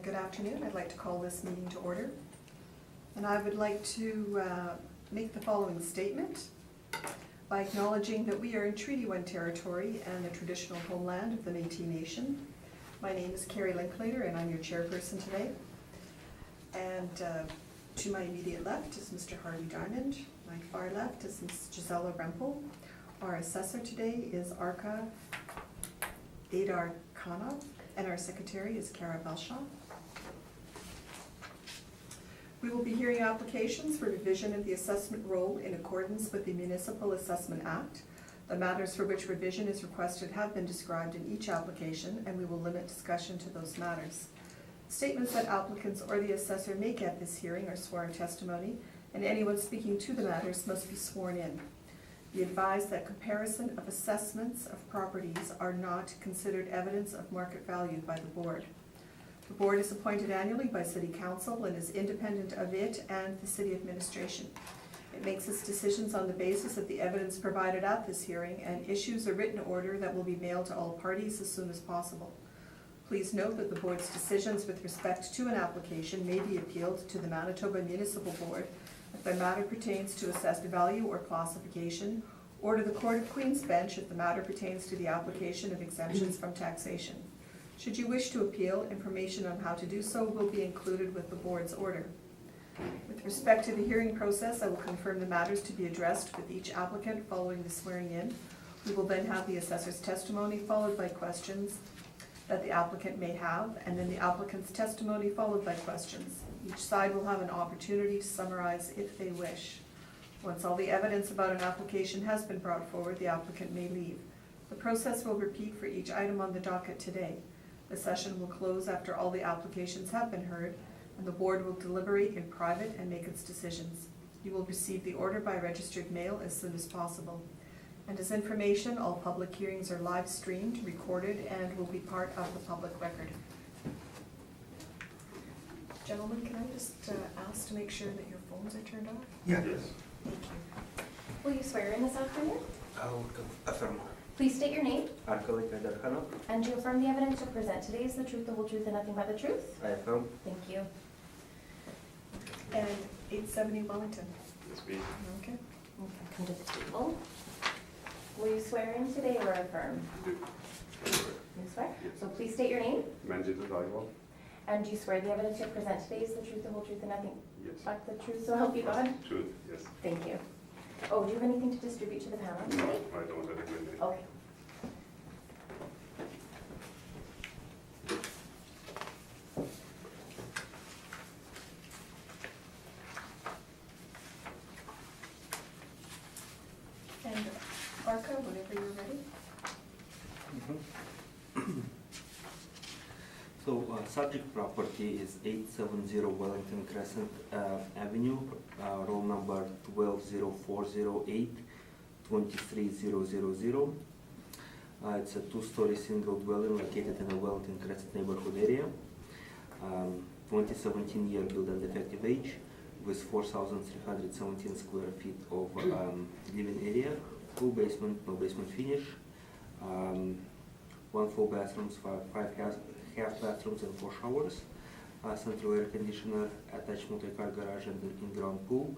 Good afternoon. I'd like to call this meeting to order. And I would like to make the following statement by acknowledging that we are in Treaty 1 territory and the traditional homeland of the Métis Nation. My name is Carrie Linklater and I'm your chairperson today. And to my immediate left is Mr. Harvey Diamond. My far left is Ms. Gisela Rempel. Our assessor today is Arka Adar Khanna, and our secretary is Kara Belshaw. We will be hearing applications for revision of the assessment roll in accordance with the Municipal Assessment Act. The matters for which revision is requested have been described in each application, and we will limit discussion to those matters. Statements that applicants or the assessor make at this hearing are sworn testimony, and anyone speaking to the matters must be sworn in. Be advised that comparison of assessments of properties are not considered evidence of market value by the board. The board is appointed annually by City Council and is independent of it and the City Administration. It makes its decisions on the basis of the evidence provided at this hearing and issues a written order that will be mailed to all parties as soon as possible. Please note that the board's decisions with respect to an application may be appealed to the Manitoba Municipal Board if the matter pertains to assessed value or classification, or to the Court of Queen's Bench if the matter pertains to the application of exemptions from taxation. Should you wish to appeal, information on how to do so will be included with the board's order. With respect to the hearing process, I will confirm the matters to be addressed with each applicant following the swearing in. We will then have the assessor's testimony followed by questions that the applicant may have, and then the applicant's testimony followed by questions. Each side will have an opportunity to summarize if they wish. Once all the evidence about an application has been brought forward, the applicant may leave. The process will repeat for each item on the docket today. The session will close after all the applications have been heard, and the board will deliberate in private and make its decisions. You will receive the order by registered mail as soon as possible. And as information, all public hearings are live streamed, recorded, and will be part of the public record. Gentlemen, can I just ask to make sure that your phones are turned off? Yeah. Yes. Thank you. Will you swear in this afternoon? I'll affirm. Please state your name, Untitled Chapter. and do you affirm the evidence you present today is the truth, the whole truth, and nothing but the truth? I affirm. Thank you. And 870 Wellington. Yes, please. Okay. Okay, come to the table. Will you swear in today or affirm? You swear? Yes. So please state your name, Yes. and do you swear the evidence you present today is the truth, the whole truth, and nothing Yes. but the truth, so help you God? Truth. Yes. Thank you. Oh, do you have anything to distribute to the panel No, today? I don't have anything. Okay. And Arka, whenever you're ready. So, subject property is 870 Wellington Crescent Avenue, roll number 120408 23000. It's a two-story single dwelling located in the Wellington Crescent neighborhood area. 2017 year build and effective age, with 4,317 square feet of living area, full basement, no basement finish, one full bathrooms, five half bathrooms and 4 showers, central air conditioner, attached multi-car garage and in-ground pool,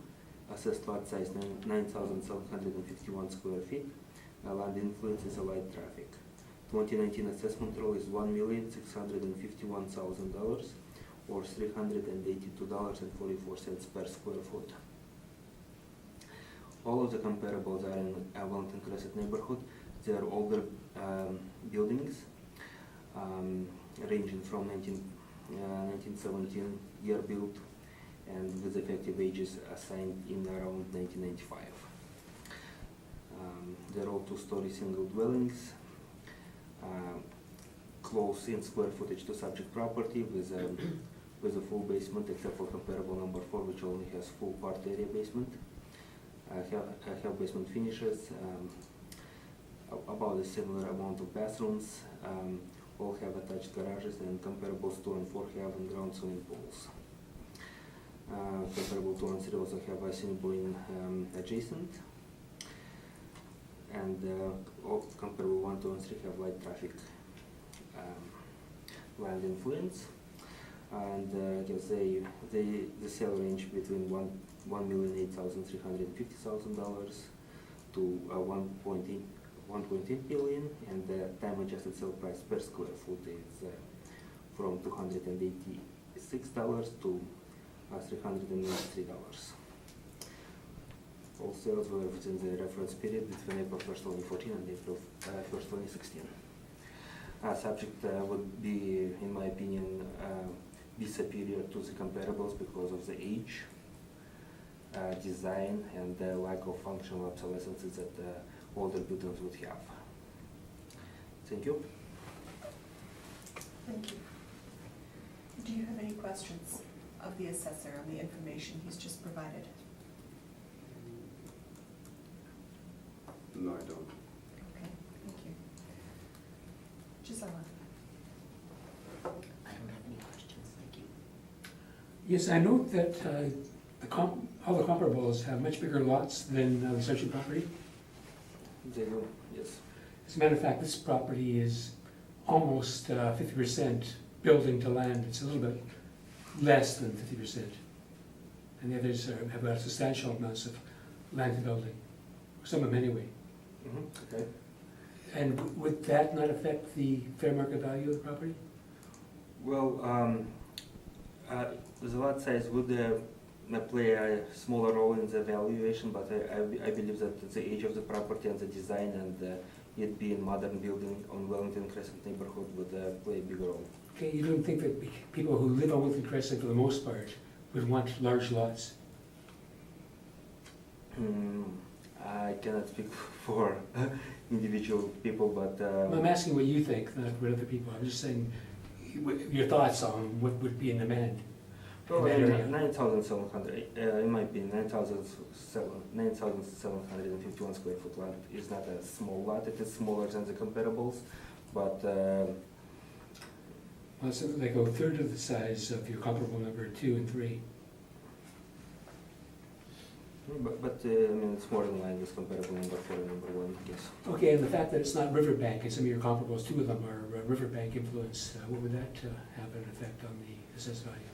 assessed lot size 9,751 square feet, land influence is a light traffic. 2019 assessment roll is $1,651,000 or $382.44 per square foot. All of the comparables are in Wellington Crescent neighborhood. They are older buildings, ranging from 1917 year built and with effective ages assigned in around 1995. They're all two-story single dwellings, close in square footage to subject property with a full basement except for comparable number 4, which only has full part area basement. Have basement finishes, about a similar amount of bathrooms, all have attached garages, and comparables 2 and 4 have in-ground swimming pools. Comparable 2 and 3 also have a swimming pool in adjacent, and all comparable 1, 2 and 3 have light traffic land influence. And I guess the sale range between $1,008,350,000 to $1.8 million, and the time adjusted sale price per square foot is from $286 to $393. All sales were within the reference period between April 1st, 2014 and April 1st, 2016. Subject would be, in my opinion, be superior to the comparables because of the age, design, and the lack of functional obsolescence that older buildings would have. Thank you. Thank you. Do you have any questions of the assessor on the information he's just provided? No, I don't. Okay, thank you. Gisela? I don't have any questions, thank you. Yes, I note that all the comparables have much bigger lots than the subject property. They do, yes. As a matter of fact, this property is almost 50% building to land. It's a little bit less than 50%. And the others have got substantial amounts of land to building, some of them anyway. Okay. And would that not affect the fair market value of the property? Well, the lot size would play a smaller role in the valuation, but I believe that the age of the property and the design and it being modern building on Wellington Crescent neighborhood would play a bigger role. Okay, you don't think that people who live on Wellington Crescent, for the most part, would want large lots? I cannot speak for individual people, but I'm asking what you think, not what other people. I'm just saying your thoughts on what would be in demand. well, in that area. 9,700, in my opinion, 9,751 square foot lot is not a small lot. It is smaller than the comparables, but Well, it's like a third of the size of your comparable number 2 and 3. I mean, it's more in line with comparable number 4 and number 1, I guess. Okay, and the fact that it's not riverbank, and some of your comparables, 2 of them are riverbank influence, what would that have an effect on the assessed value?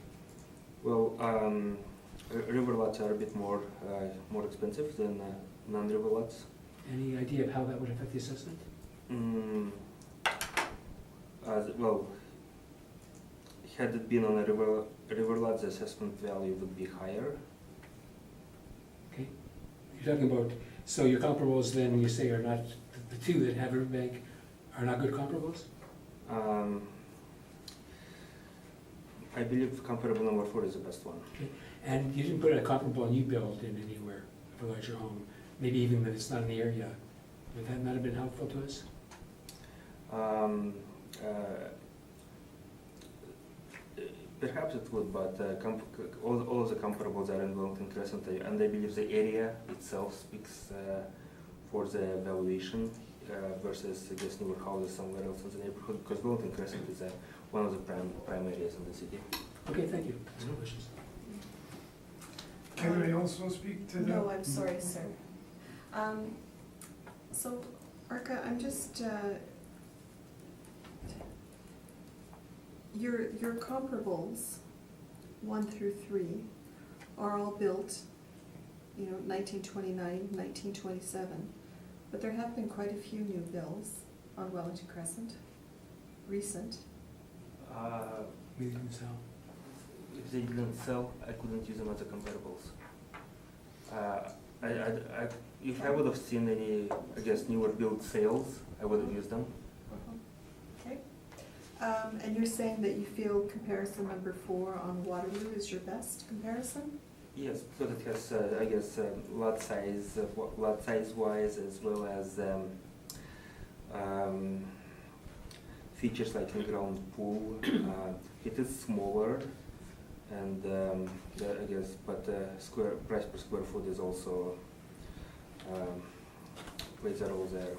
Well, river lots are a bit more expensive than non-river lots. Any idea of how that would affect the assessment? Well, had it been on a river lot, the assessment value would be higher. Okay, you're talking about, so your comparables then, you say are not, the 2 that have riverbank are not good comparables? I believe comparable number 4 is the best one. Okay, and you didn't put a comparable new build in anywhere of a larger home, maybe even that it's not in the area. Would that not have been helpful to us? Perhaps it would, but all of the comparables are in Wellington Crescent, and I believe the area itself speaks for the valuation versus, I guess, newer houses somewhere else in the neighborhood, because Wellington Crescent is one of the prime areas in the city. Okay, thank you. That's my questions. Can I also speak to that? No, I'm sorry, sir. So, Arka, I'm just, your comparables, 1 through 3, are all built, 1929, 1927. But there have been quite a few new builds on Wellington Crescent, recent. We didn't sell. If they didn't sell, I couldn't use them as a comparables. If I would have seen any, I guess, newer build sales, I would have used them. Okay. And you're saying that you feel comparison number 4 on Waterloo is your best comparison? Yes, because it has, I guess, lot size wise, as well as features like in-ground pool. It is smaller, and I guess, but price per square foot is also plays a role there.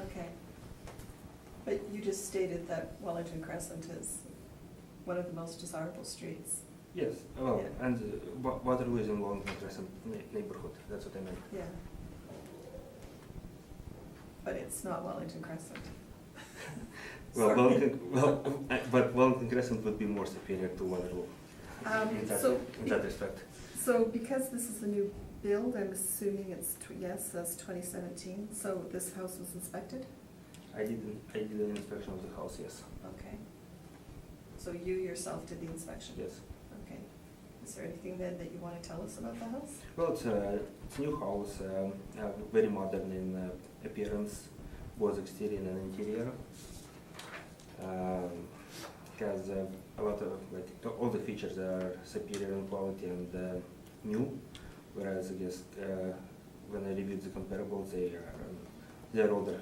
Okay. But you just stated that Wellington Crescent is one of the most desirable streets. Yes, well, Yeah. and Waterloo is in Wellington Crescent neighborhood. That's what I meant. Yeah. But it's not Wellington Crescent. Well, Sorry. but Wellington Crescent would be more superior to Waterloo in So, that respect. so because this is a new build, I'm assuming it's, yes, that's 2017, so this house was inspected? I did an inspection of the house, yes. Okay. So you yourself did the inspection? Yes. Okay. Is there anything then that you want to tell us about the house? Well, it's a new house, very modern in appearance, both exterior and interior. Has a lot of, like, all the features are superior in quality and new, whereas I guess when I reviewed the comparables, they're older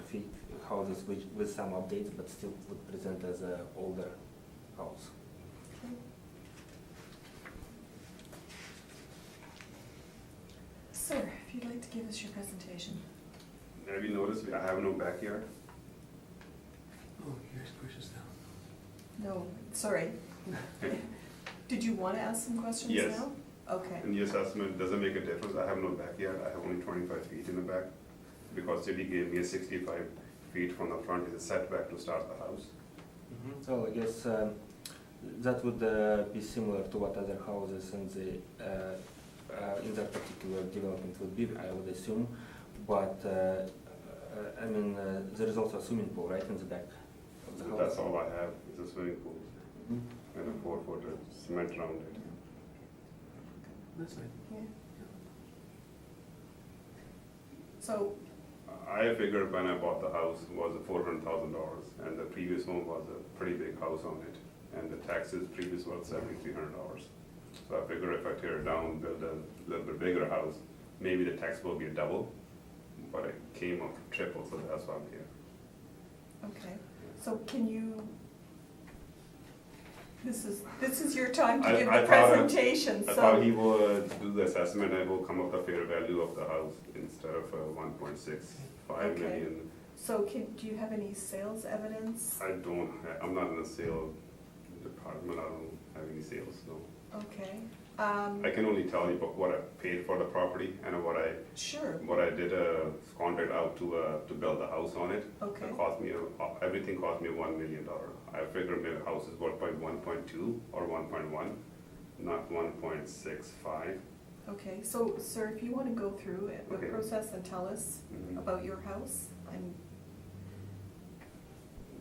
houses with some updates, but still would present as an older house. Okay. Sir, if you'd like to give us your presentation. Have you noticed I have no backyard? Oh, yours pushes down. No, sorry. Did you want to ask some questions now? Yes. Okay. In the assessment, does it make a difference? I have no backyard, I have only 25 feet in the back, because city gave me a 65 feet from the front as a setback to start the house. So I guess that would be similar to what other houses in that particular development would be, I would assume. But I mean, there is also a swimming pool right in the back of the So house. that's all I have, is a swimming pool Mhm. and a 4-foot cement around it. That's fine. Yeah. So, I figured when I bought the house was $400,000, and the previous home was a pretty big house on it, and the taxes previous was $7,300. So I figure if I tear it down, build a little bit bigger house, maybe the tax will be a double, but it came up triple, so that's why I'm here. okay, so can you, this is your time to I- give I the thought- presentation, I thought he so. would do the assessment and will come up the fair value of the house instead of 1.65 Okay. million. So do you have any sales evidence? I'm not in the sale department, I don't have any sales, no. Okay, I can only tell you about what I paid for the property and what I did contract out to build the house on it. okay, It cost me, everything cost me $1 million. I figured my house is worth by 1.2 or 1.1, not 1.65. okay, so sir, if you want to go through the Okay. process and tell us Mhm. about your house, and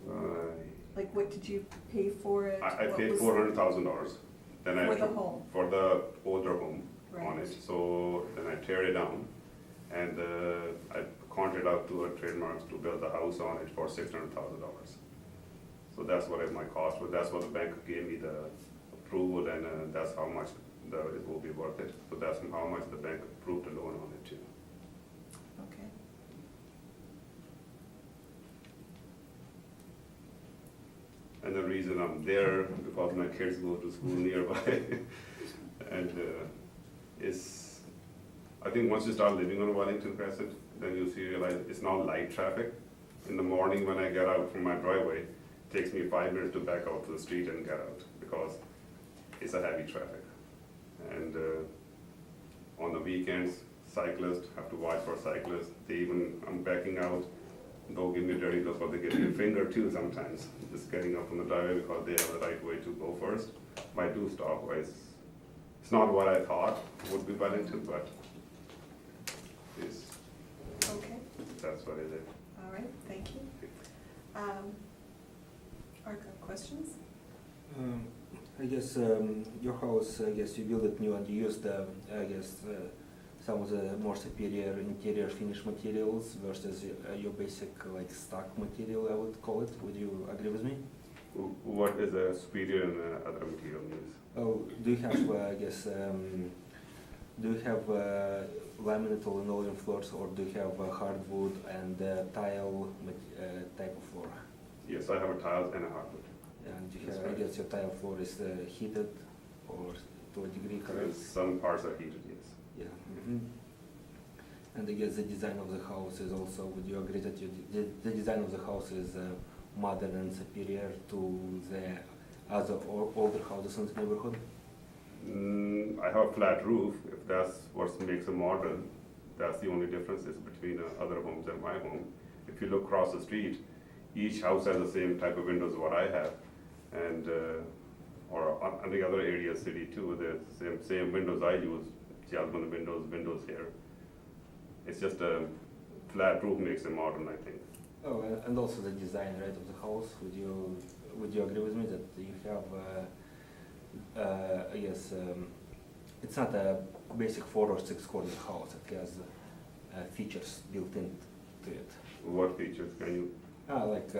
Uh, like what did you pay for it? I What paid was- $400,000. Then For the home, for the older home on right, it. So then I tear it down and I contract out to a trademarks to build the house on it for $600,000. So that's what my cost was. That's what the bank gave me the approval, and that's how much it will be worth it. So that's how much the bank approved the loan on it too. okay. And the reason I'm there, because my kids go to school nearby. And I think once you start living on Wellington Crescent, then you realize it's not light traffic. In the morning when I get out from my driveway, it takes me 5 minutes to back out to the street and get out, because it's a heavy traffic. And on the weekends, cyclists have to watch for cyclists. I'm backing out, they'll give me a dirty look, or they give me a finger too sometimes, just getting up from the driveway because they have the right way to go first. But I do stop, it's not what I thought would be Wellington, but Okay, that's what it is. all right, thank you. Arca, questions? I guess your house, I guess you built it new and you used, I guess, some of the more superior interior finish materials versus your basic like stock material, I would call it. Would you agree with me? What is a superior and other material means? Oh, do you have, I guess, do you have laminate or linoleum floors, or do you have hardwood and tile type of floor? Yes, I have a tile and a hardwood. And you That's have, I right. guess your tile floor is heated or to a degree, And correct? some parts are heated, yes. Yeah. Mhm. And I guess the design of the house is also, would you agree that the design of the house is modern and superior to the other older houses in the neighborhood? I have a flat roof, if that's what makes a modern, that's the only difference is between other homes and my home. If you look across the street, each house has the same type of windows what I have, and, or on the other areas, city too, the same windows I use, Jalman windows here. It's just a flat roof makes it modern, I think. Oh, and also the design, right, of the house. Would you agree with me that you have, I guess, it's not a basic 4 or 6 corner house. It has features built into it. What features can you, like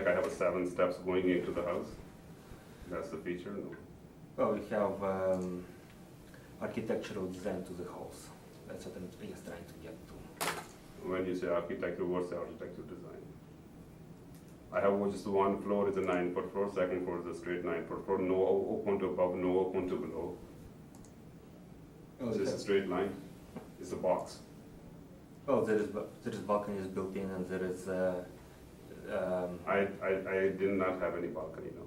I have a 7 steps going into the house? That's the feature? No. Well, you have architectural design to the house. That's what I'm I guess trying to get to. When you say architecture, what's the architectural design? I have just one floor is a 9-foot floor, second floor is a straight 9-foot floor, no open to above, no open to below. Oh, It's just a straight line, it's a box. Oh, there is balconies built in, and there is. I did not have any balcony, no.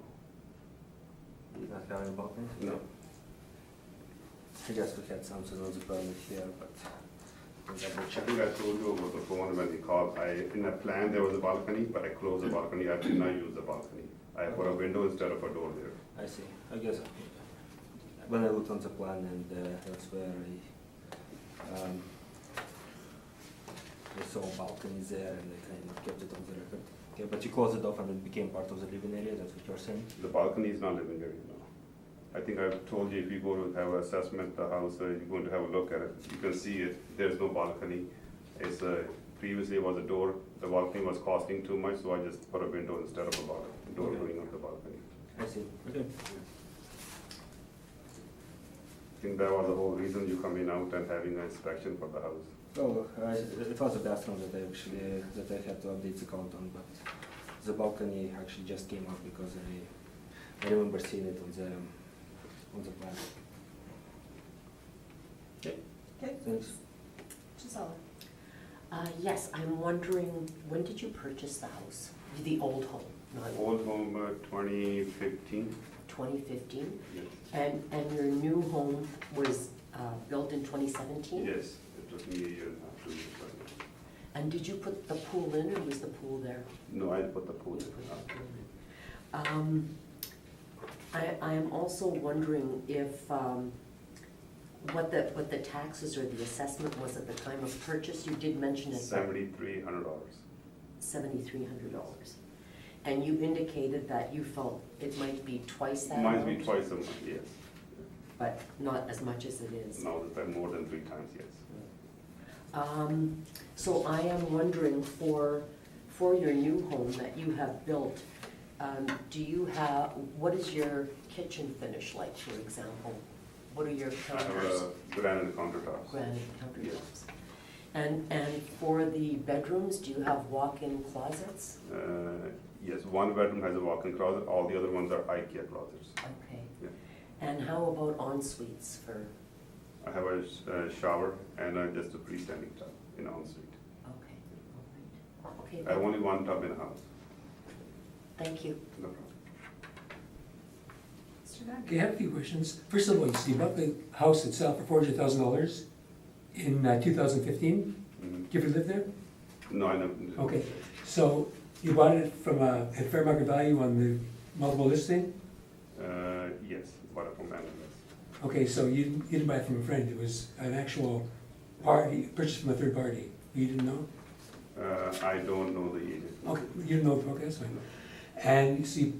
You not have any balconies? No. I guess we had something on the permit here, but we'll double I check. think I told you over the phone when we called, in the plan there was a balcony, but I closed the balcony, I did not use the balcony. I put a window instead of a door there. I see. I guess when I looked on the plan, and that's where I saw balconies there, and I kind of kept it on the record. Okay, but you closed it off, and it became part of the living area. That's what you're saying? The balcony is not living area, no. I think I've told you, if you go to have an assessment, the house, you're going to have a look at it, you can see it, there's no balcony. It's, previously it was a door, the balcony was costing too much, so I just put a window instead of a door Okay. going on the balcony. I see. Okay. I think that was the whole reason you coming out and having an inspection for the house. Oh, it was the bathroom that I had to update the count on, but the balcony actually just came up because I remember seeing it on the plan. Okay. Okay, Thanks. Gisela. Yes, I'm wondering, when did you purchase the house? The old home, not Old home, 2015. 2015? Yes. And your new home was built in 2017? Yes, it took me a year and a half to use it. And did you put the pool in, or was the pool there? No, I put the pool You in. put the pool in. I am also wondering if, what the taxes or the assessment was at the time of purchase. You did mention it. $7,300. $7,300. And you indicated that you felt it might be twice that Might amount? be twice a month, yes. But not as much as it is. Now it's been more than 3 times, yes. So I am wondering, for your new home that you have built, what is your kitchen finish like, for example? What are your I have counters? a granite countertops. Granite countertops. Yes. And for the bedrooms, do you have walk-in closets? Yes, one bedroom has a walk-in closet, all the other ones are IKEA closets. Okay. Yeah. And how about en-suites for, I have a shower and just a freestanding tub in ensuite. okay, all right. Okay, I have only one tub in the house. thank you. No problem. Mr. Dunn. Okay, I have a few questions. First of all, you bought the house itself for $400,000 in 2015. Mhm. Do you ever live there? No, I never. Okay, so you bought it from at fair market value on the multiple listing? Yes, bought it from Amazon. Okay, so you didn't buy it from a friend, it was an actual party, purchased from a third party. You didn't know? I don't know the agent. Okay, you didn't know, okay, that's fine. And you see,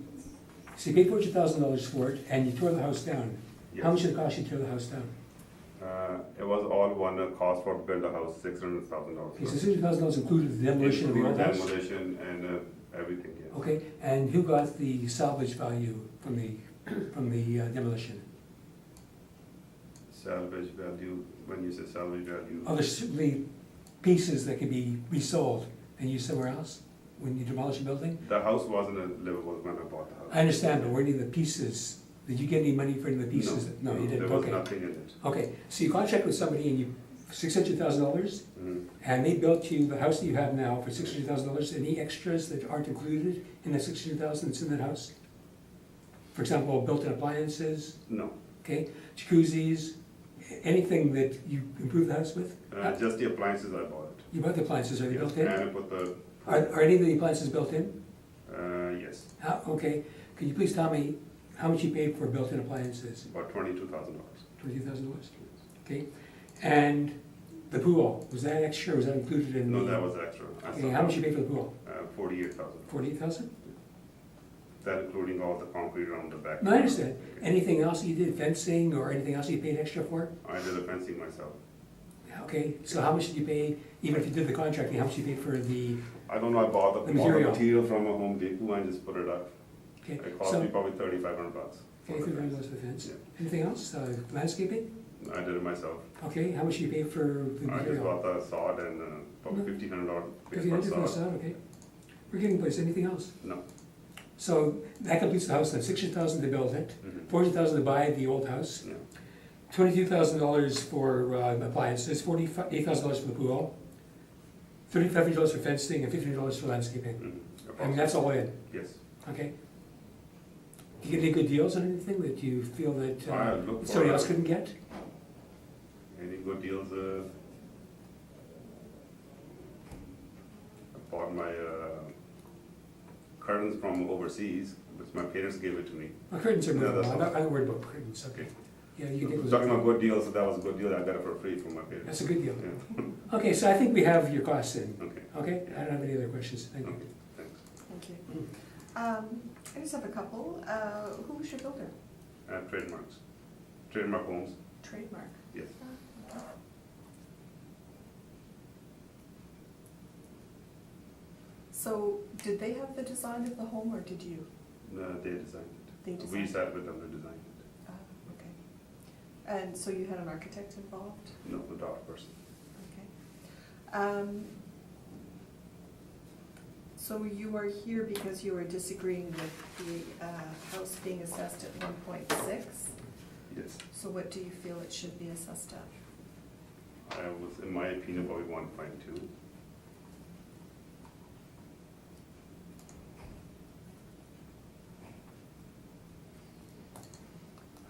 so you paid $400,000 for it, and you tore the house down. Yes. How much did it cost you to tear the house down? It was all one cost for build a house, $600,000. Okay, so $60,000 included the demolition of the old house? Demolition and everything, yes. Okay, and who got the salvage value from the demolition? Salvage value, when you say salvage value. Oh, there's certainly pieces that could be resold and used somewhere else when you demolish a building? The house wasn't livable when I bought the house. I understand, but were any of the pieces, did you get any money for any of the pieces? No, you didn't, There was okay. nothing in it. Okay, so you contract with somebody and you, $600,000, Mhm. and they built you the house that you have now for $600,000. Any extras that aren't included in the $600,000 that's in that house? For example, built-in appliances, No, okay, jacuzzis, Anything that you improve the house with? Just the appliances I bought. You bought the appliances, are they Yes, built in? and I put the, Are any of the appliances built in? yes, Okay, can you please tell me how much you paid for built-in appliances? about $22,000. $22,000? Okay, and the pool, was that extra, or was that included in the? No, that was extra. Okay, how much you paid for the pool? 48,000. 48,000? That including all the concrete around the back. No, I understand. Anything else you did, fencing or anything else you paid extra for? I did the fencing myself. Okay, so how much did you pay, even if you did the contracting, how much did you pay for the, I don't know, I bought The all the material. material from a Home Depot and just put it up. okay, It cost so, me probably $3,500. okay, $300 for the fence. Yeah. Anything else, landscaping? I did it myself. Okay, how much did you pay for the I just material? bought the sod and probably No. $1,500 $1,500 for the sod. sod, okay. We're getting place, anything else? No. So that completes the house then, $60,000 to build it, Mhm. $40,000 to buy the old house, Yeah. $22,000 for appliances, $48,000 for the pool, $3,500 for fencing, and $1,500 for landscaping. Mhm. I mean, that's all in, Yes. okay? Do you get any good deals on anything that you feel that I look for somebody else couldn't get? any good deals. I bought my curtains from overseas, which my parents gave it to me. Well, curtains are Yeah, movable, that's I'm not worried about curtains, okay. Yeah, you get those. Talking about good deals, so that was a good deal. I got it for free from my parents. That's a good deal. Yeah. Okay, so I think we have your costs in, Okay. okay? I don't have any other questions, thank you. Okay. Thanks. Thank you. I just have a couple. Who's your builder? Trademarks. Trademark homes. Trademark. Yes. So, did they have the design of the home, or did you? They designed it. They We designed it? sat with them to design it. Okay. And so you had an architect involved? No, the dot person. Okay. So you are here because you are disagreeing with the house being assessed at 1.6? Yes. So what do you feel it should be assessed at? I was, in my opinion, probably 1.2.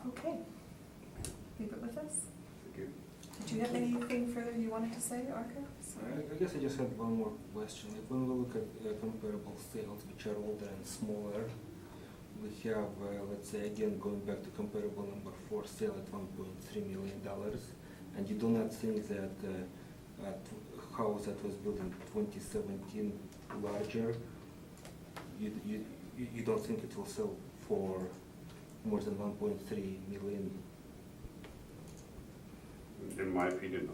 Okay. Leave it with us. Thank you. Did you have anything further you wanted to say, Arthur? Sorry. I guess I just had one more question. Like when we look at comparable sales which are older and smaller, we have, let's say, again, going back to comparable number 4, sale at $1.3 million, and you do not think that a house that was built in 2017 larger, you don't think it will sell for more than 1.3 million? In my opinion, no.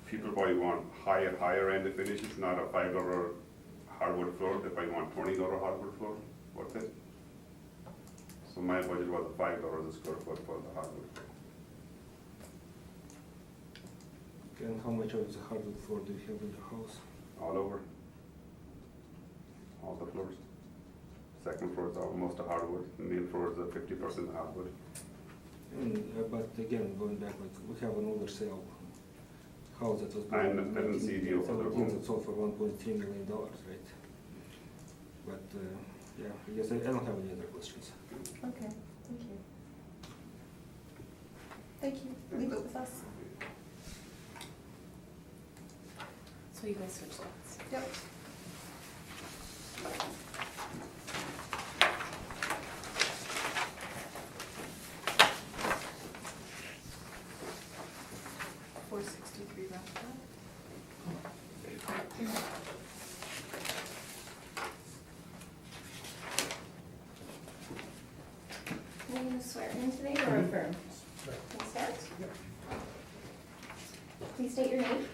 People probably want higher end finishes, not a $5 hardwood floor. They probably want $20 hardwood floor. Worth it. So my budget was $5 a square foot for the hardwood floor. And how much of the hardwood floor do you have in your house? All over. All the floors. Second floor is almost a hardwood. Main floor is a 50% hardwood. But again, going back, like we have an older sale house that was built I in didn't see the other 1917 one. that sold for $1.3 million, right? But yeah, I guess I don't have any other questions. Okay, thank you. Thank you. Leave it with us. So you guys switch spots. Yep. $463 left. Are you going to swear in today or affirm? Can you start? Please state your name.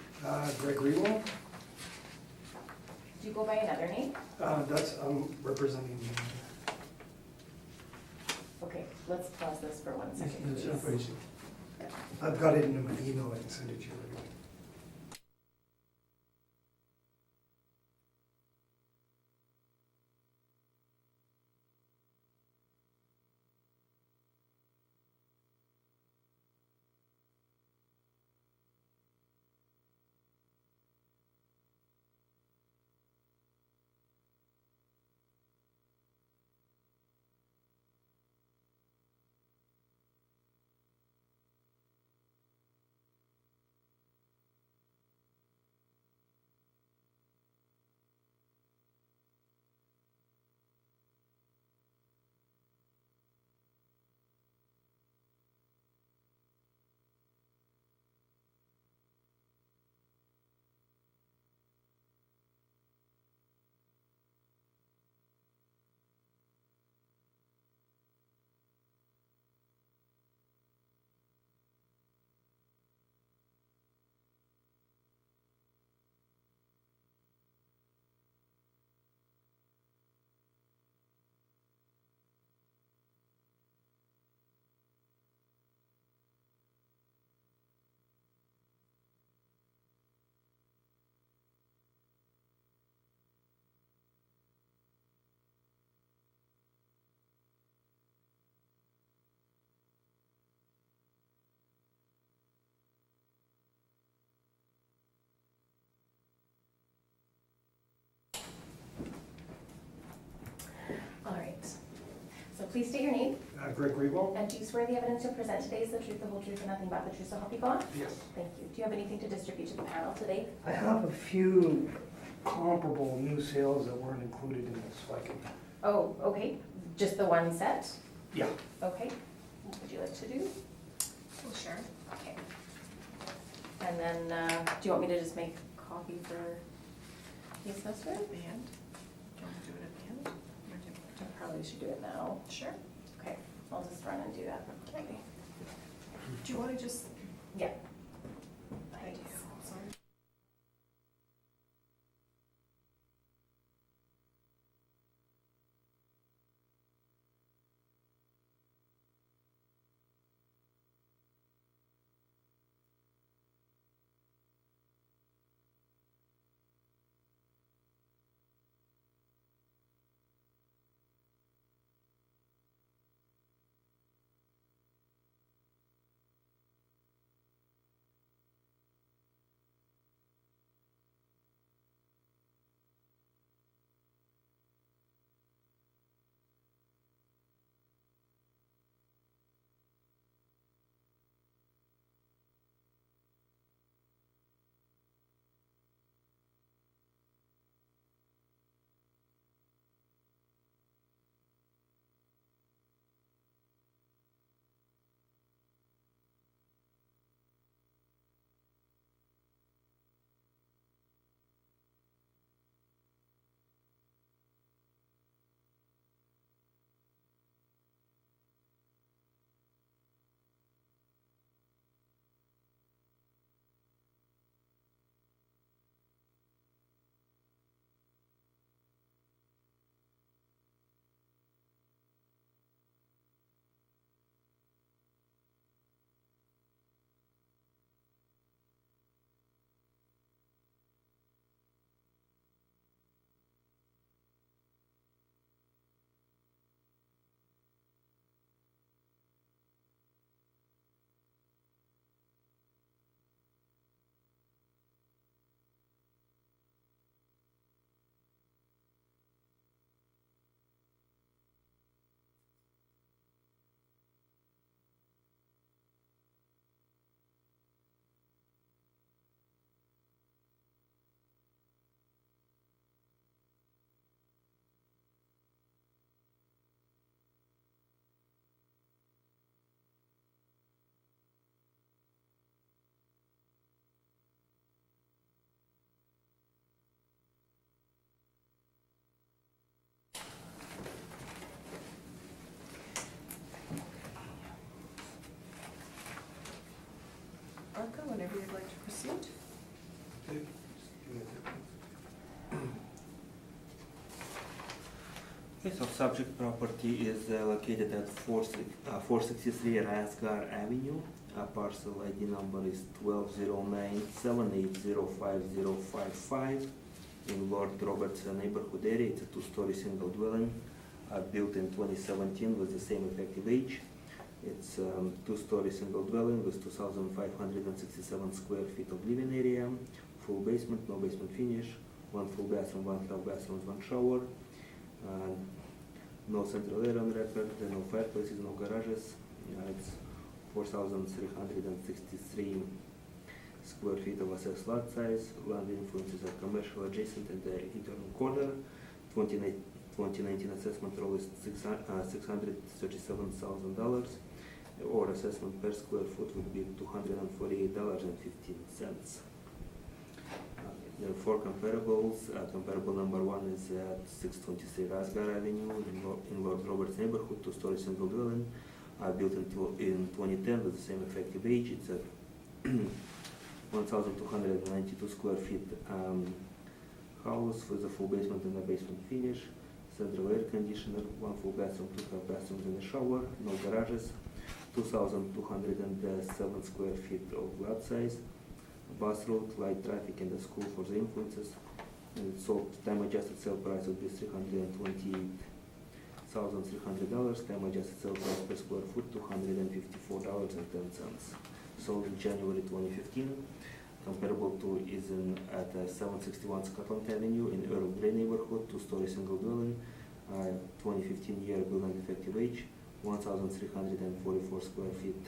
Greg Rewell, Do you go by another name? I'm representing Okay, let's pause this for 1 second, That's not please. very soon. I've got it in an email, I can send it to you. So please state your name, Greg Greenwald? and do you swear the evidence you'll present today is the truth, the whole truth, and nothing but the truth, so help you God? Yes. Thank you. Do you have anything to distribute to the panel today? I have a few comparable new sales that weren't included in this, so I can, Oh, okay, just the one set? yeah. Okay, what would you like to do? We'll share. Okay. And then, do you want me to just make a copy for the assessor? At the end. Do you want to do it at the end? Or do- I probably should do it now. Sure. Okay, I'll just run and do that. Okay. Do you want to just? Yeah. Thank you. Sorry. Arca, whenever you'd like to proceed. Okay, so subject property is located at 463 Rasgar Avenue. Parcel ID number is 1209780505 in Lord Roberts neighborhood area. It's a two-story single dwelling built in 2017 with the same effective age. It's two-story single dwelling with 2,567 square feet of living area, full basement, no basement finish, one full bathroom, one half bathroom, one shower. No central air on record, no fireplaces, no garages. It's 4,363 square feet of assessed lot size. Land influences are commercial adjacent and the internal corner. 2019 assessment roll is $637,000, or assessment per square foot would be $248.15. There are four comparables. Comparable number one is at 623 Rasgar Avenue in Lord Roberts neighborhood, two-story single dwelling, built in 2010 with the same effective age. It's a 1,292 square feet house with a full basement and a basement finish, central air conditioner, one full bathroom, two half bathrooms and a shower, no garages, 2,207 square feet of lot size, bus route, light traffic, and a school for the influences. And sold time adjusted sale price would be $328,300. Time adjusted sale price per square foot $254.10. Sold in January 2015. Comparable to is at 761 Scotland Avenue in Earl Grey neighborhood, two-story single dwelling, 2015 year building effective age, 1,344 square feet.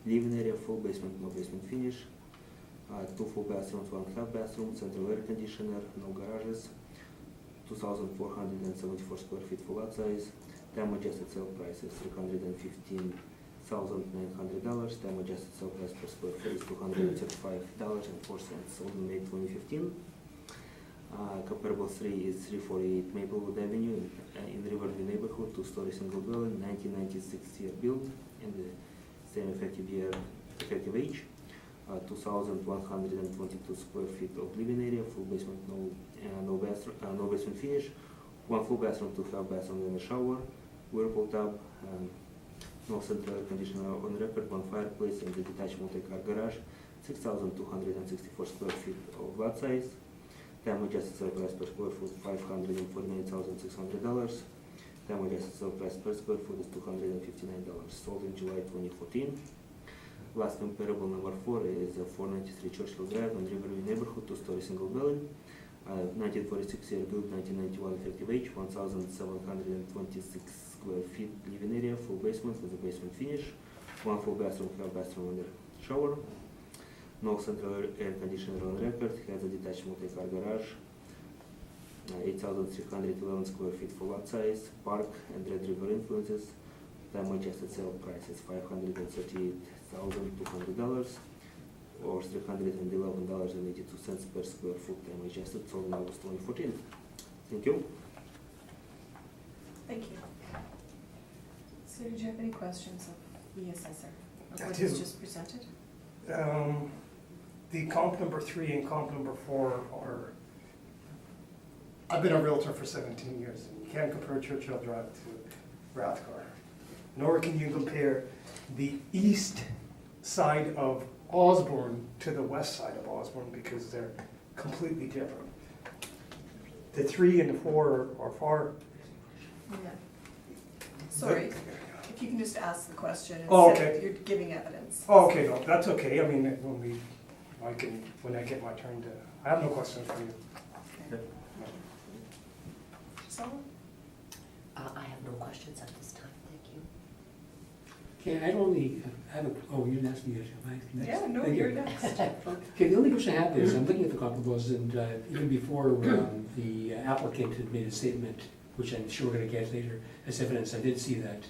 Living area, full basement, no basement finish. 2 full bathrooms, 1 half bathroom, central air conditioner, no garages. 2,474 square feet for lot size. Time adjusted sale price is $315,900. Time adjusted sale price per square foot is $235.04. Sold in May 2015. Comparable 3 is 348 Maplewood Avenue in Riverview neighborhood, 2-story single dwelling, 1996 year build, and the same effective age. 2,122 square feet of living area, full basement, no basement finish, 1 full bathroom, 2 half bathrooms and a shower, whirlpool tub, no central air conditioner on record, 1 fireplace and a detached multi-car garage, 6,264 square feet of lot size. Time adjusted sale price per square foot $549,600. Time adjusted sale price per square foot is $259. Sold in July 2014. Last comparable number 4 is 493 Churchill Drive in Riverview neighborhood, 2-story single dwelling, 1946 year build, 1991 effective age, 1,726 square feet living area, full basement with a basement finish, 1 full bathroom, half bathroom and a shower. No central air conditioner on record, has a detached multi-car garage, 8,311 square feet for lot size, park and Red River influences. Time adjusted sale price is $538,200 or $311.82 per square foot. Time adjusted, sold in August 2014. Thank you. Thank you. So did you have any questions of the assessor? Of I what do. was just presented? The comp number 3 and comp number 4 are, I've been a realtor for 17 years. You can't compare Churchill Drive to Rathcar. Nor can you compare the east side of Osborne to the west side of Osborne because they're completely different. The 3 and the 4 are far. Yeah. Sorry, if you can just ask the question Oh, instead okay. of you're giving evidence. Oh, okay, no, that's okay. I mean, when I get my turn to, I have no questions for you. Okay. Someone? I have no questions at this time, thank you. Okay, I only have a, oh, you didn't ask me yet, am I next? Yeah, no, Thank you. you're next. Okay, the only question I have is, I'm looking at the comparables, and even before the applicant had made a statement, which I'm sure we're gonna get later as evidence, I did see that.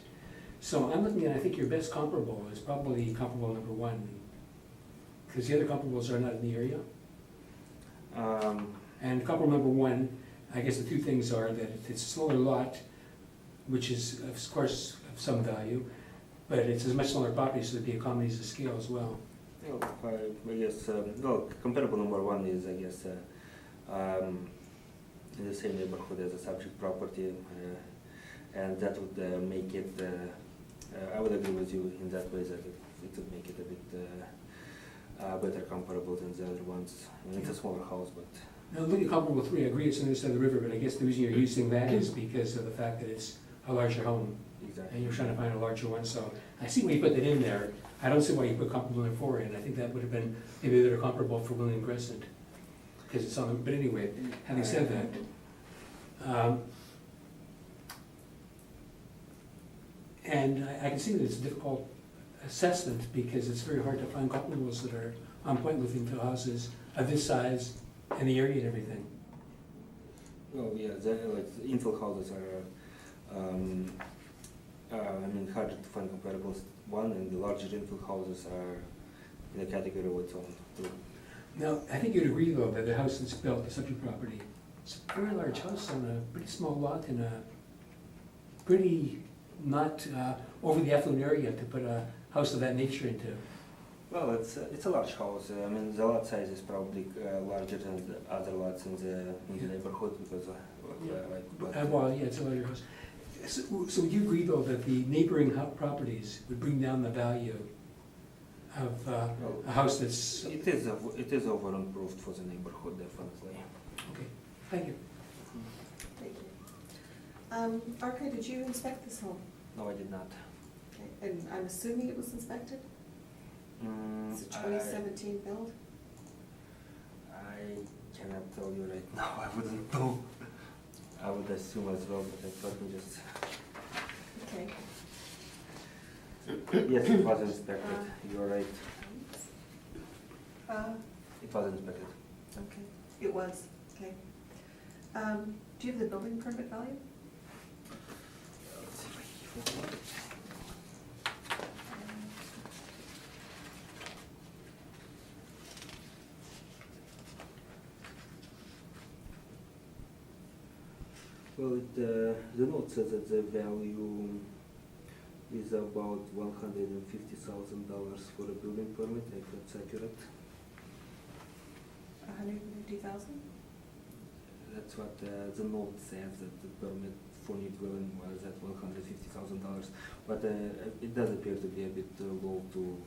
So I'm looking at, I think your best comparable is probably comparable number 1, because the other comparables are not in the area. And comparable number 1, I guess the 2 things are that it's a smaller lot, which is of course of some value, but it's a much smaller property, so there'd be economies of scale as well. Well, I guess, comparable number 1 is, I guess, in the same neighborhood as a subject property, and that would make it, I would agree with you in that way that it would make it a bit better comparable than the other ones. I mean, it's a smaller house, but. Now, looking at comparable 3, I agree it's on the other side of the river, but I guess the reason you're using that is because of the fact that it's a larger home, Exactly. and you're trying to find a larger one, so I see why you put that in there. I don't see why you put comparable number 4 in. I think that would have been maybe better comparable for William Crescent, because it's on, but anyway, having said that, and I can see that it's a difficult assessment because it's very hard to find comparables that are on point with infill houses of this size and the area and everything. Well, yeah, like infill houses are, harder to find comparables. One, and the larger infill houses are in a category of its own. Now, I think you'd agree though that the house that's built, the subject property, it's a very large house on a pretty small lot in a pretty not over the affluent area to put a house of that nature into. Well, it's a large house. I mean, the lot size is probably larger than the other lots in the neighborhood because, Well, yeah, it's a larger house. So would you agree though that the neighboring properties would bring down the value of a house that's? It is over improved for the neighborhood, definitely. Okay, thank you. Thank you. Arka, did you inspect this home? No, I did not. Okay, and I'm assuming it was inspected? It's a 2017 build? I cannot tell you right now. I wouldn't know. I would assume as well, but let me just, Okay. yes, it was inspected, you're right, it was inspected. Okay, it was, okay. Do you have the building permit value? Let's see if I can- Well, the note says that the value is about $150,000 for a building permit, if that's accurate. 150,000? That's what the note says, that the permit for new dwelling was at $150,000. But it does appear to be a bit low to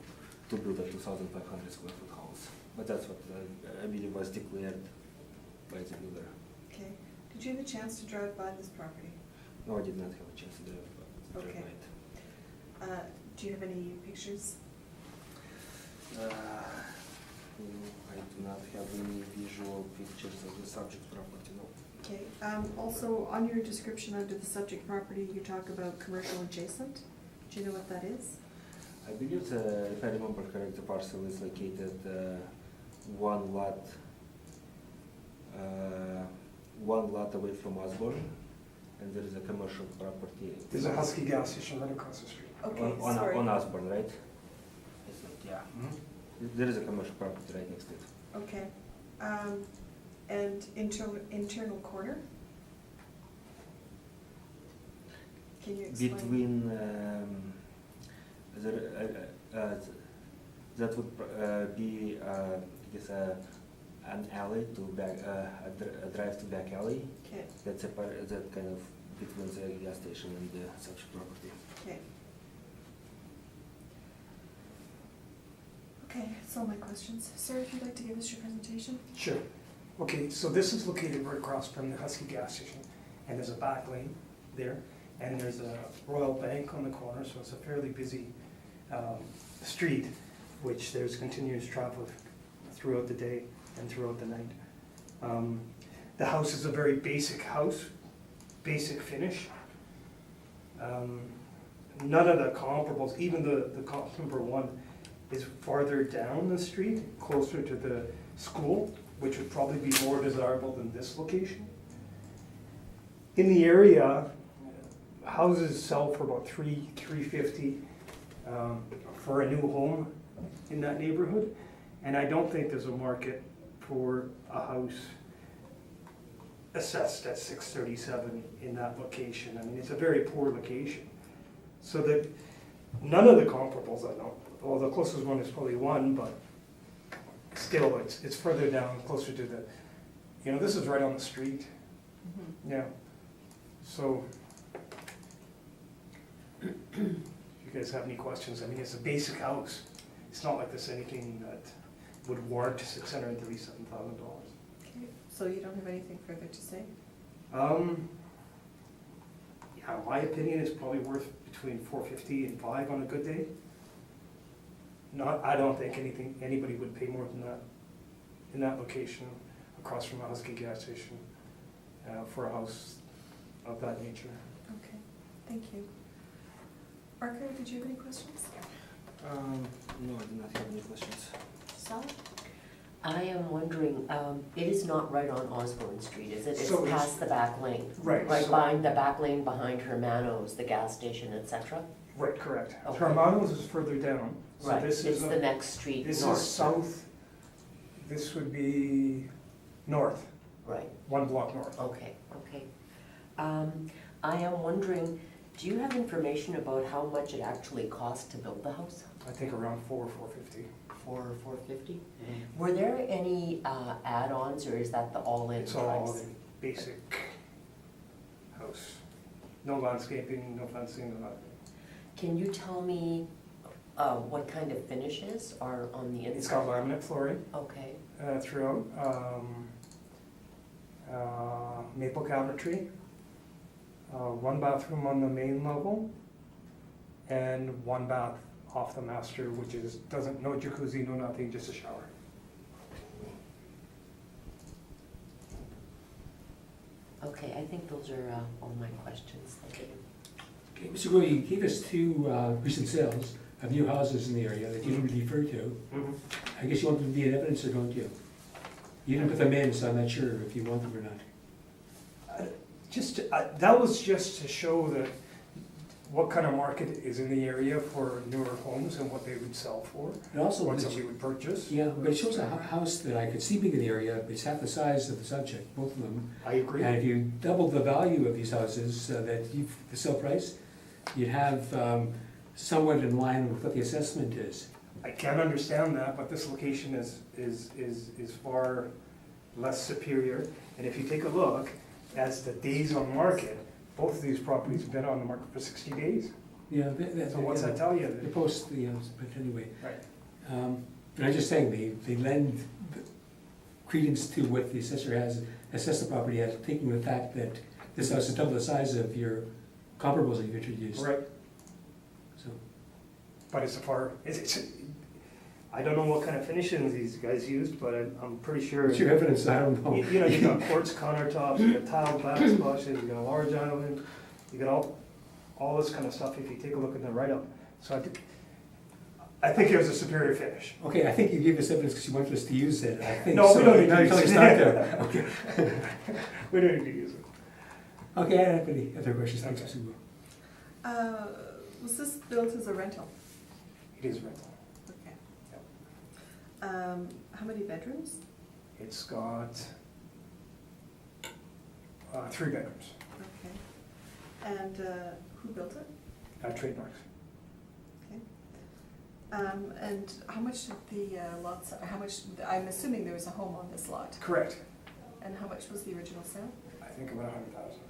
build a 2,500 square foot house. But that's what I believe was declared by the builder. Okay. Did you have a chance to drive by this property? No, I did not have a chance to drive Okay. by it. Do you have any pictures? No, I do not have any visual pictures of the subject property, no. Okay. Also, on your description under the subject property, you talk about commercial adjacent. Do you know what that is? I believe, if I remember correct, the parcel is located one lot away from Osborne, and there is a commercial property. There's a Husky gas station right across the street. Okay, on sorry. On Osborne, right? It's not, yeah. There is a commercial property right next to it. Okay. And internal corner? Can you explain? Between, that would be, I guess, an alley to back, a drive to back alley. Okay, That's that kind of between the gas station and the subject property. okay. Okay, that's all my questions. Sir, if you'd like to give us your presentation? Sure. Okay, so this is located right across from the Husky gas station, and there's a back lane there, and there's a Royal Bank on the corner, so it's a fairly busy street, which there's continuous traffic throughout the day and throughout the night. The house is a very basic house, basic finish. None of the comparables, even the number one, is farther down the street, closer to the school, which would probably be more desirable than this location. In the area, houses sell for about $350 for a new home in that neighborhood, and I don't think there's a market for a house assessed at $637 in that location. I mean, it's a very poor location. So that none of the comparables I know, well, the closest one is probably one, but still, it's further down, closer to the, this is right on the street. Mm-hmm. Yeah. So, if you guys have any questions, I mean, it's a basic house. It's not like there's anything that would warrant $637,000. Okay, so you don't have anything further to say? Yeah, in my opinion, it's probably worth between $450 and $500 on a good day. I don't think anybody would pay more than that in that location across from a Husky gas station for a house of that nature. Okay, thank you. Barker, did you have any questions? No, I do not have any questions. Sal? I am wondering, it is not right on Osborne Street, is it? It's So it's- past the back lane. Right, Right so- behind the back lane, behind Hermano's, the gas station, etc. Right, correct. Okay. Hermano's is further down. So Right, this it's is the next street This north. is south, this would be north, Right, one block north. okay, okay. I am wondering, do you have information about how much it actually cost to build the house? I think around $450. $450? Were there any add-ons, or is that the all-in It's all price? in basic house. No landscaping, no fencing, no nothing. Can you tell me what kind of finishes are on the inside? It's got laminate flooring Okay, throughout, maple cabinetry, one bathroom on the main level, and one bath off the master, which is, no jacuzzi, no nothing, just a shower. Okay, I think those are all my questions. Thank you. Okay, Mr. Goy, you gave us two recent sales of new houses in the area that you didn't refer to. Mhm. I guess you want them to be in evidence or don't you? You didn't put them in, so I'm not sure if you want them or not. That was just to show that what kind of market is in the area for newer homes and what they would sell for, And also, what somebody would purchase. yeah, but it shows a house that I could see being in the area, it's half the size of the subject, both of them. I agree. And if you doubled the value of these houses, the sale price, you'd have somewhat in line with what the assessment is. I can understand that, but this location is far less superior. And if you take a look, as the days on market, both of these properties have been on the market for 60 days. Yeah, So what's that tell you? They post, but anyway. Right. And I'm just saying, they lend credence to what the assessor has assessed the property as, taking the fact that this house is double the size of your comparables that you've introduced. Right, So, but I don't know what kind of finishings these guys used, but I'm pretty sure. what's your evidence? I don't know. You know, you got quartz countertops, you got tiled backsplashes, you got a large island, you got all this kind of stuff if you take a look at the write-up. So I think it was a superior finish. Okay, I think you gave us evidence because you wanted us to use it, I think. No, we so. don't need Now to you're use telling us it. not to. Okay. We don't need to use it. Okay, I don't have any other questions. Thanks, Okay. Mr. Wu. Was this built as a rental? It is rental. Okay. Yep. How many bedrooms? It's got 3 bedrooms, Okay. And who built it? trademarks. Okay. And how much did the lots, I'm assuming there was a home on this lot. Correct. And how much was the original sale? I think about 100,000.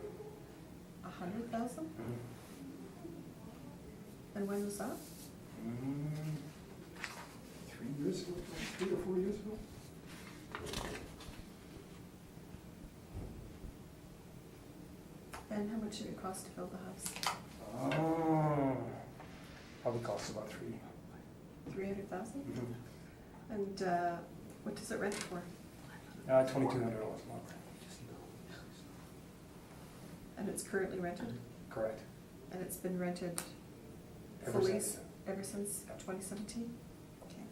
100,000? And when was that? 3 years ago, 3 or 4 years ago. And how much did it cost to build the house? Probably costs about 300,000? And what does it rent for? $2,200 a month. And it's currently rented? Correct. And it's been rented Ever fully since. ever since Yep. 2017? Okay.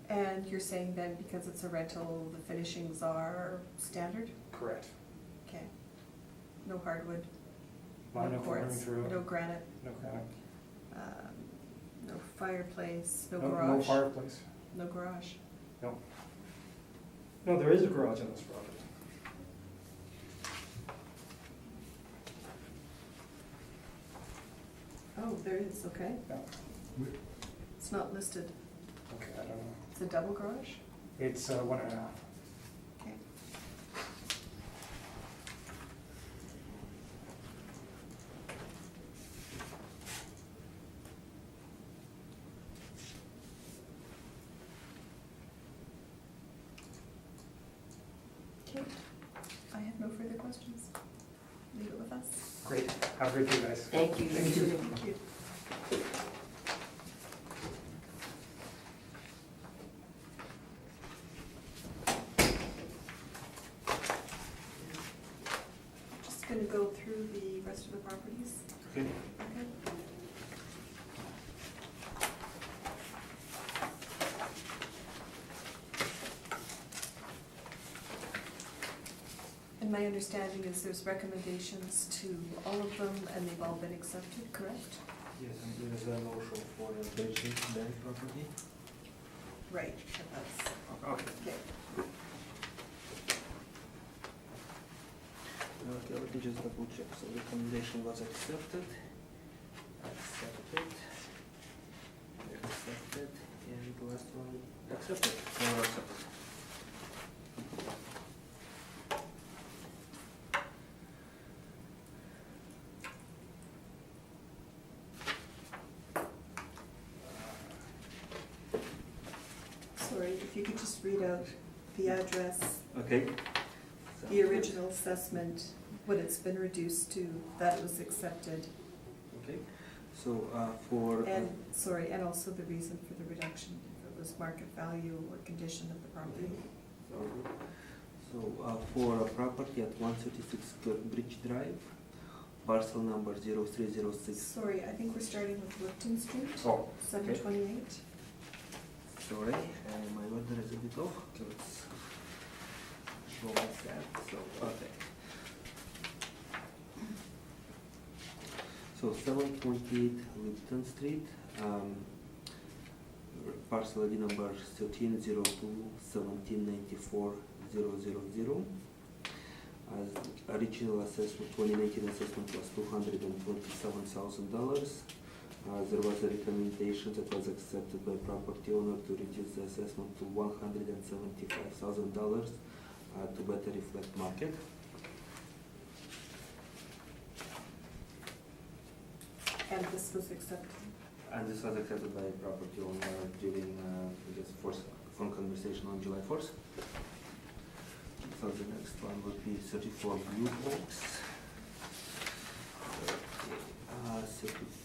And you're saying then because it's a rental, the finishings are standard? Correct. Okay. No hardwood? Vinyl No flooring quartz? through. No granite? No granite. No fireplace? No No garage? fireplace. No garage? No, there is a garage on this property. Oh, there is, okay. Yeah. It's not listed. Okay, I don't know. It's a double garage? It's 1.5. Okay. Okay. I have no further questions. Leave it with us. Great. Have a great day, guys. Thank you. Thank you. Thank you. Just gonna go through the rest of the properties. Okay. Okay. And my understanding is there's recommendations to all of them and they've all been accepted, correct? Yes, and there is a motion for the Belgian bank property. Right, that's, Okay. okay. Okay, let me just double check. So the recommendation was accepted. Accepted. Accepted. And the last one accepted. No, accepted. Sorry, if you could just read out the address, Okay. the original assessment, what it's been reduced to, that it was accepted, Okay. So for and, sorry, and also the reason for the reduction, if it was market value or condition of the property. So, for a property at 136 Bridge Drive, parcel number 0306. Sorry, I think we're starting with Lipton Street, Oh, 728. sorry, my order is a bit off. Let's go with that. So, okay. So 728 Lipton Street, parcel ID number 1302-1794-000. As original assessment, 2019 assessment was $227,000. There was a recommendation that was accepted by property owner to reduce the assessment to $175,000 to better reflect market. And this was accepted. And this was accepted by property owner during, phone conversation on July 1st. So the next one would be 34 Blue Oaks.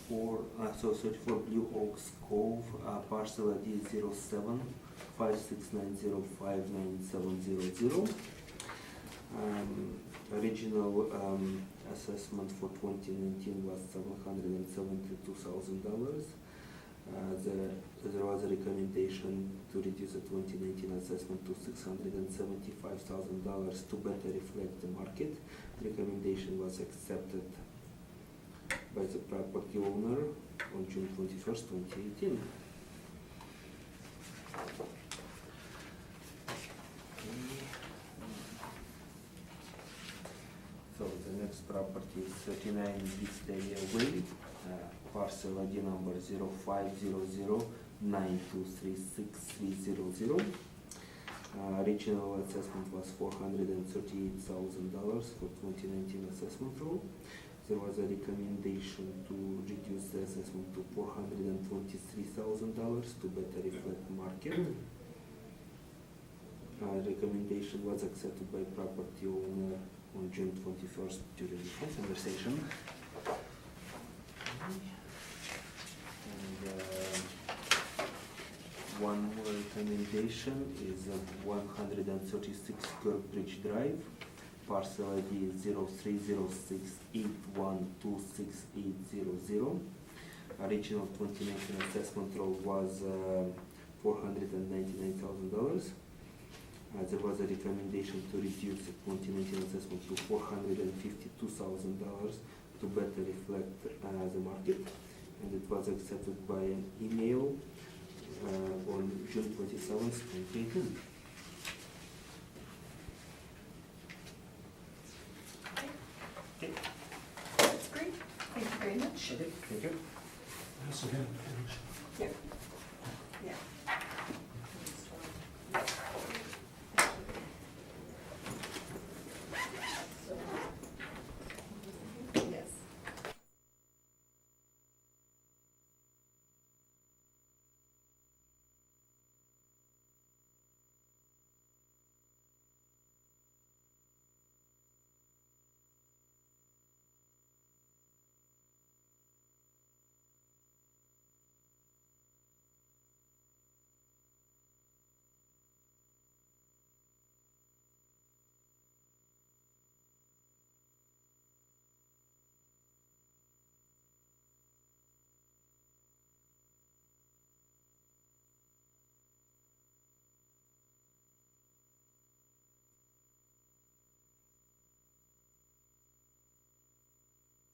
34 Blue Oaks Cove, parcel ID 07-5690-59700. Original assessment for 2019 was $772,000. There was a recommendation to reduce the 2019 assessment to $675,000 to better reflect the market. The recommendation was accepted by the property owner on June 21st, 2018. So the next property is 39 Visteria Way, parcel ID number 050092363300. Original assessment was $438,000 for 2019 assessment roll. There was a recommendation to reduce the assessment to $423,000 to better reflect market. Recommendation was accepted by property owner on June 21st during the phone conversation. And one more recommendation is 136 Kirkbridge Drive, parcel ID 0306812680. Original 2019 assessment roll was $499,000. There was a recommendation to reduce the 2019 assessment to $452,000 to better reflect the market, and it was accepted by an email on June 27th, 2018. Okay. That's great. Thank you very much. Okay, thank you. I also have a motion. Yeah.